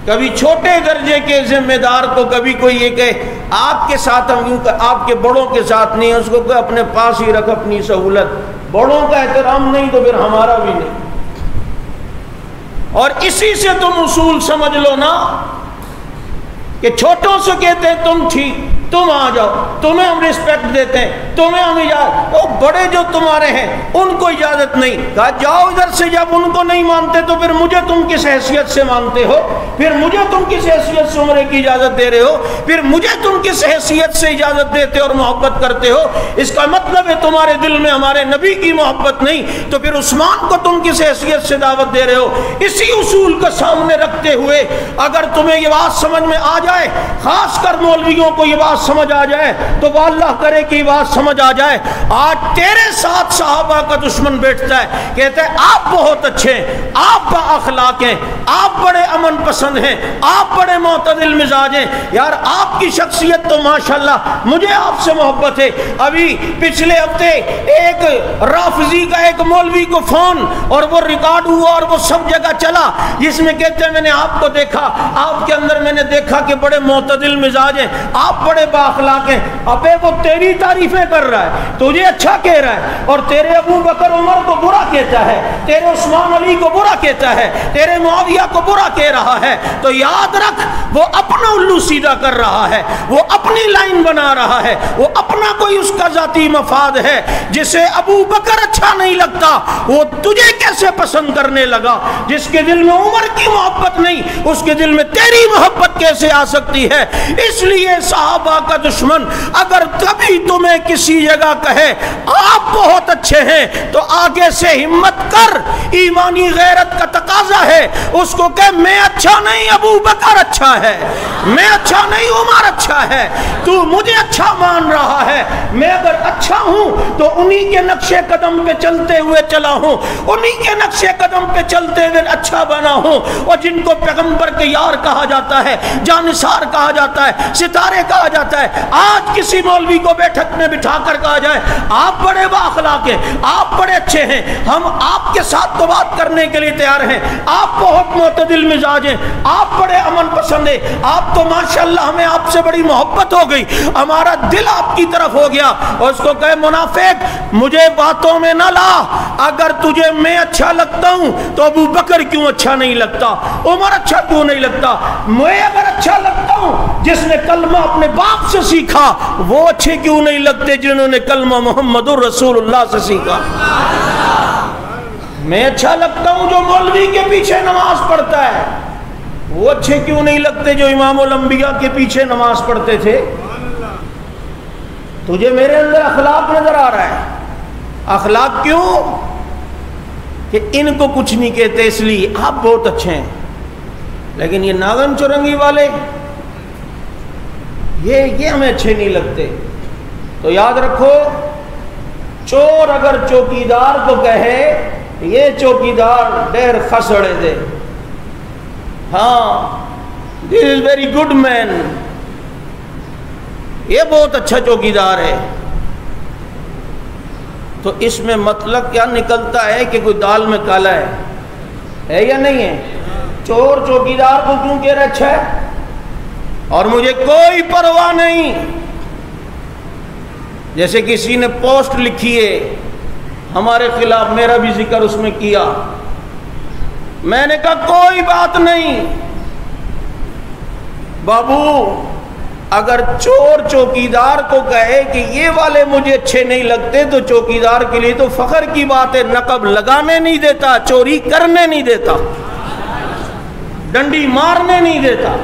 کبھی چھوٹے درجے کے ذمہ دار کو کبھی کوئی یہ کہ آپ کے ساتھ ہم آپ کے بڑوں کے ساتھ نہیں، اس کو اپنے پاس ہی رکھ اپنی سہولت، بڑوں کا احترام نہیں تو پھر ہمارا بھی نہیں۔ اور اسی سے تم اصول سمجھ لو نا کہ چھوٹوں سے کہتے ہیں تم ٹھیک، تم آ جاؤ، تمہیں ہم رسپیکٹ دیتے ہیں، تمہیں ہم اجازت، وہ بڑے جو تمہارے ہیں ان کو اجازت نہیں، کہا جاؤ ادھر سے۔ جب ان کو نہیں مانتے تو پھر مجھے تم کس حیثیت سے مانتے ہو؟ پھر مجھے تم کس حیثیت سے عمرے کی اجازت دے رہے ہو؟ پھر مجھے تم کس حیثیت سے اجازت دیتے اور محبت کرتے ہو؟ اس کا مطلب ہے تمہارے دل میں ہمارے نبی کی محبت نہیں، تو پھر عثمان کو تم کس حیثیت سے دعوت دے رہے ہو؟ اسی اصول کو سامنے رکھتے ہوئے اگر تمہیں یہ بات سمجھ میں آ جائے، خاص کر مولویوں کو یہ بات سمجھ آ جائے تو وہ اللہ کرے کہ یہ بات سمجھ آ جائے۔ آج تیرے ساتھ صحابہ کا دشمن بیٹھتا ہے، کہتا ہے آپ بہت اچھے ہیں، آپ با اخلاق ہیں، آپ بڑے امن پسند ہیں، آپ بڑے معتدل مزاج ہیں، یار آپ کی شخصیت تو ماشاءاللہ، مجھے آپ سے محبت ہے۔ ابھی پچھلے ہفتے ایک رافضی کا ایک مولوی کو فون اور وہ ریکارڈ ہوا اور وہ سب جگہ چلا، جس میں کہتے ہیں میں نے آپ کو دیکھا، آپ کے اندر میں نے دیکھا کہ بڑے معتدل مزاج ہیں، آپ بڑے با اخلاق ہیں۔ ابے وہ تیری تعریفیں کر رہا ہے، تجھے اچھا کہہ رہا ہے، اور تیرے ابو بکر عمر کو برا کہتا ہے، تیرے عثمان علی کو برا کہتا ہے، تیرے معاویہ کو برا کہہ رہا ہے، تو یاد رکھ وہ اپنا الو سیدھا کر رہا ہے، وہ اپنی لائن بنا رہا ہے، وہ اپنا کوئی اس کا ذاتی مفاد ہے۔ جسے ابو بکر اچھا نہیں لگتا وہ تجھے کیسے پسند کرنے لگا؟ جس کے دل میں عمر کی محبت نہیں، اس کے دل میں تیری محبت کیسے آ سکتی ہے؟ اس لیے صحابہ کا دشمن اگر کبھی تمہیں کسی جگہ کہے آپ بہت اچھے ہیں تو آگے سے ہمت کر، ایمانی غیرت کا تقاضا ہے، اس کو کہ میں اچھا نہیں ابو بکر اچھا ہے، میں اچھا نہیں عمر اچھا ہے، تو مجھے اچھا مان رہا ہے، میں اگر اچھا ہوں تو انہی کے نقش قدم پہ چلتے ہوئے چلا ہوں، انہی کے نقش قدم پہ چلتے ہوئے اچھا بنا ہوں۔ اور جن کو پیغمبر کے یار کہا جاتا ہے، جانثار کہا جاتا ہے، ستارے کہا جاتا ہے، آج کسی مولوی کو بیٹھک میں بٹھا کر کہا جائے آپ بڑے با اخلاق ہیں، آپ بڑے اچھے ہیں، ہم آپ کے ساتھ تو بات کرنے کے لیے تیار ہیں، آپ بہت معتدل مزاج ہیں، آپ بڑے امن پسند ہیں، آپ تو ماشاءاللہ ہمیں آپ سے بڑی محبت ہو گئی، ہمارا دل آپ کی طرف ہو گیا، اور اس کو کہے منافق مجھے باتوں میں نہ لا، اگر تجھے میں اچھا لگتا ہوں تو ابو بکر کیوں اچھا نہیں لگتا، عمر اچھا کیوں نہیں لگتا؟ میں اگر اچھا لگتا ہوں، جس نے کلمہ اپنے باپ سے سیکھا وہ اچھے کیوں نہیں لگتے جنہوں نے کلمہ محمد الرسول اللہ سے سیکھا؟ میں اچھا لگتا ہوں جو مولوی کے پیچھے نماز پڑھتا ہے، وہ اچھے کیوں نہیں لگتے جو امام الانبیاء کے پیچھے نماز پڑھتے تھے؟ تجھے میرے اندر اخلاق نظر آ رہا ہے، اخلاق کیوں؟ کہ ان کو کچھ نہیں کہتے اس لیے آپ بہت اچھے ہیں، لیکن یہ ناگن چورنگی والے یہ ہمیں اچھے نہیں لگتے۔ تو یاد رکھو، چور اگر چوکیدار کو کہے یہ چوکیدار ڈیر خسڑے دے، ہاں دس از ویری گڈ مین، یہ بہت اچھا چوکیدار ہے، تو اس میں مطلب کیا نکلتا ہے کہ کوئی دال میں کالا ہے یا نہیں ہے؟ چور چوکیدار کو کیوں کہہ رہا اچھا ہے؟ اور مجھے کوئی پرواہ نہیں، جیسے کسی نے پوسٹ لکھی ہے ہمارے خلاف، میرا بھی ذکر اس میں کیا، میں نے کہا کوئی بات نہیں بابو، اگر چور چوکیدار کو کہے کہ یہ والے مجھے اچھے نہیں لگتے تو چوکیدار کے لیے تو فخر کی بات ہے، نقب لگانے نہیں دیتا، چوری کرنے نہیں دیتا، ڈنڈی مارنے نہیں دیتا،